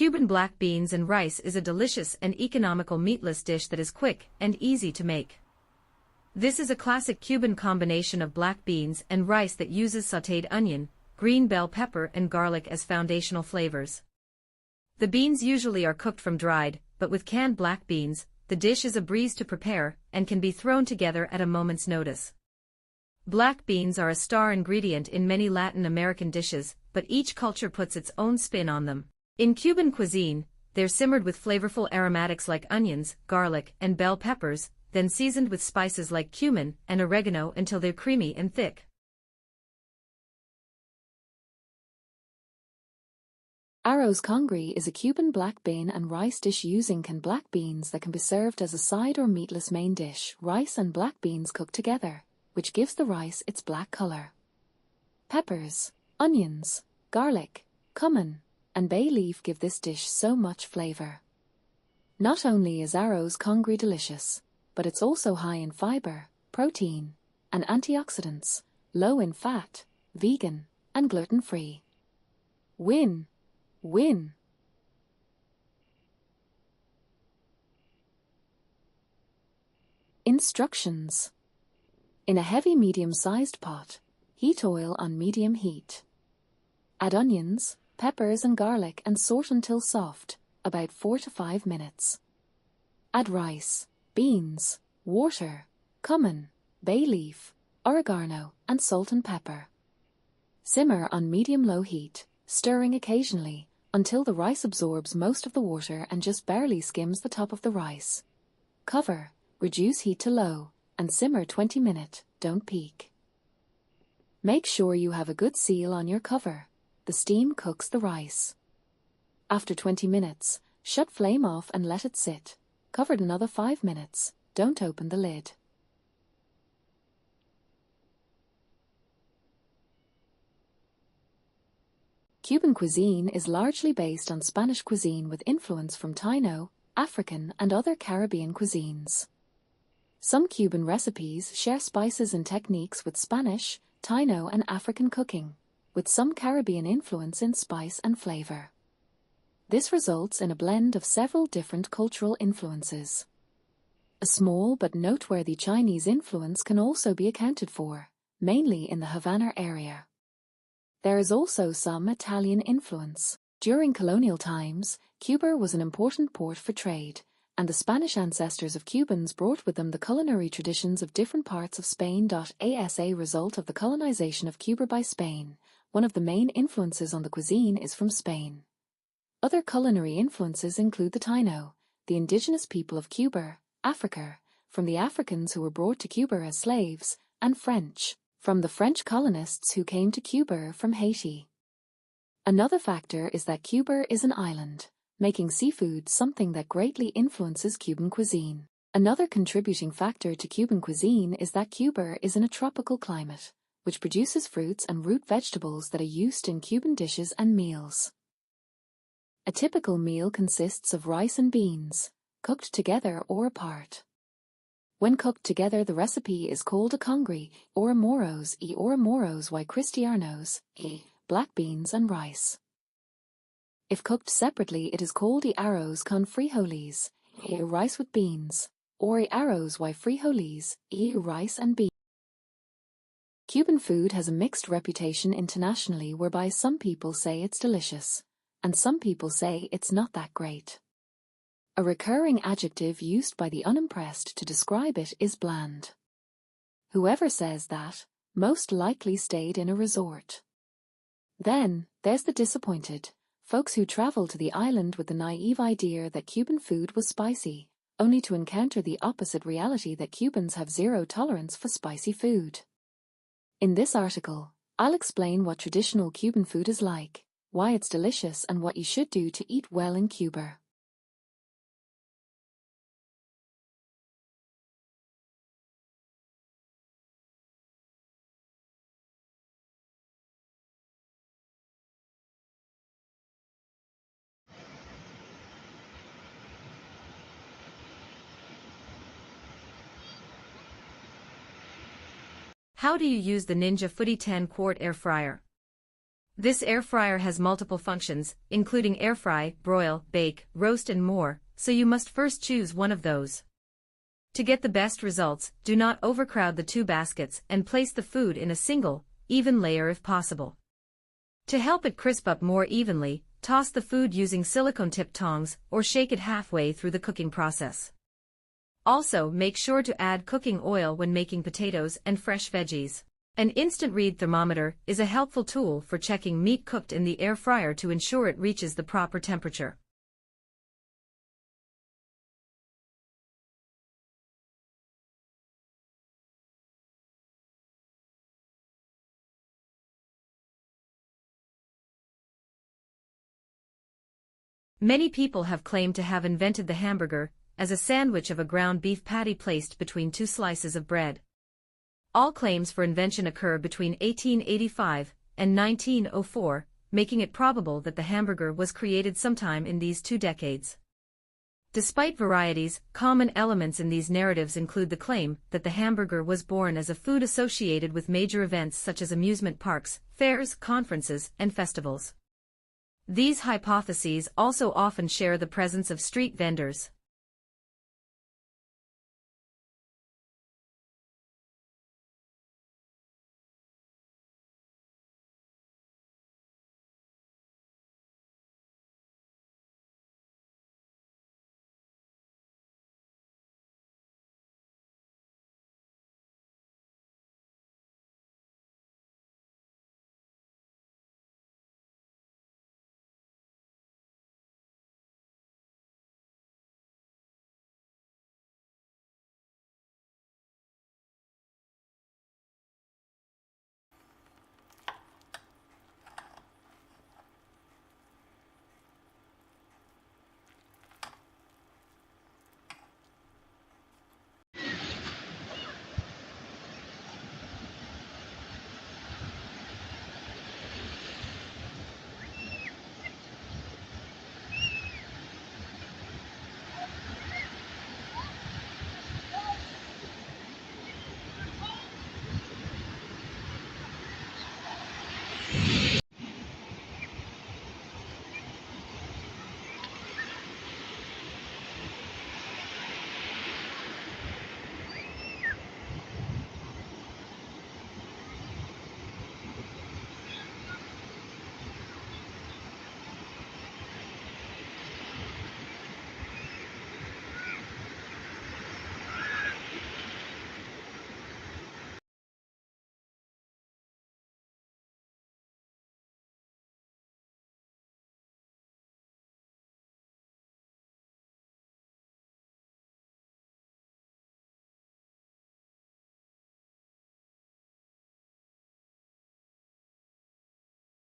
Cuban black beans and rice is a delicious and economical meatless dish that is quick and easy to make. This is a classic Cuban combination of black beans and rice that uses sautéed onion, green bell pepper and garlic as foundational flavors. The beans usually are cooked from dried, but with canned black beans, the dish is a breeze to prepare and can be thrown together at a moment's notice. Black beans are a star ingredient in many Latin American dishes, but each culture puts its own spin on them. In Cuban cuisine, they're simmered with flavorful aromatics like onions, garlic, and bell peppers, then seasoned with spices like cumin and oregano until they're creamy and thick. Arroz Congri is a Cuban black bean and rice dish using canned black beans that can be served as a side or meatless main dish. Rice and black beans cook together, which gives the rice its black color. Peppers, onions, garlic, cumin, and bay leaf give this dish so much flavor. Not only is arroz congri delicious, but it's also high in fiber, protein, and antioxidants, low in fat, vegan, and gluten-free. Win, win. Instructions. In a heavy medium-sized pot, heat oil on medium heat. Add onions, peppers and garlic and sort until soft, about 4 to 5 minutes. Add rice, beans, water, cumin, bay leaf, oregano, and salt and pepper. Simmer on medium-low heat, stirring occasionally, until the rice absorbs most of the water and just barely skims the top of the rice. Cover, reduce heat to low, and simmer 20 minutes, don't peak. Make sure you have a good seal on your cover. The steam cooks the rice. After 20 minutes, shut flame off and let it sit. Covered another 5 minutes, don't open the lid. Cuban cuisine is largely based on Spanish cuisine with influence from Taino, African and other Caribbean cuisines. Some Cuban recipes share spices and techniques with Spanish, Taino and African cooking, with some Caribbean influence in spice and flavor. This results in a blend of several different cultural influences. A small but noteworthy Chinese influence can also be accounted for, mainly in the Havana area. There is also some Italian influence. During colonial times, Cuba was an important port for trade, and the Spanish ancestors of Cubans brought with them the culinary traditions of different parts of Spain. As a result of the colonization of Cuba by Spain, one of the main influences on the cuisine is from Spain. Other culinary influences include the Taino, the indigenous people of Cuba, Africa, from the Africans who were brought to Cuba as slaves, and French, from the French colonists who came to Cuba from Haiti. Another factor is that Cuba is an island, making seafood something that greatly influences Cuban cuisine. Another contributing factor to Cuban cuisine is that Cuba is in a tropical climate, which produces fruits and root vegetables that are used in Cuban dishes and meals. A typical meal consists of rice and beans, cooked together or apart. When cooked together, the recipe is called a congri, or moros y cristianos, black beans and rice. If cooked separately, it is called arroz con frijoles, rice with beans, or arroz y frijoles, rice and beans. Cuban food has a mixed reputation internationally, whereby some people say it's delicious, and some people say it's not that great. A recurring adjective used by the unimpressed to describe it is bland. Whoever says that, most likely stayed in a resort. Then, there's the disappointed, folks who travel to the island with the naive idea that Cuban food was spicy, only to encounter the opposite reality that Cubans have zero tolerance for spicy food. In this article, I'll explain what traditional Cuban food is like, why it's delicious and what you should do to eat well in Cuba. How do you use the Ninja Footy 10-quart air fryer? This air fryer has multiple functions, including air fry, broil, bake, roast and more, so you must first choose one of those. To get the best results, do not overcrowd the two baskets and place the food in a single, even layer if possible. To help it crisp up more evenly, toss the food using silicone-tipped tongs or shake it halfway through the cooking process. Also, make sure to add cooking oil when making potatoes and fresh veggies. An instant read thermometer is a helpful tool for checking meat cooked in the air fryer to ensure it reaches the proper temperature. Many people have claimed to have invented the hamburger as a sandwich of a ground beef patty placed between two slices of bread. All claims for invention occur between 1885 and 1904, making it probable that the hamburger was created sometime in these 2 decades. Despite varieties, common elements in these narratives include the claim that the hamburger was born as a food associated with major events such as amusement parks, fairs, conferences, and festivals. These hypotheses also often share the presence of street vendors.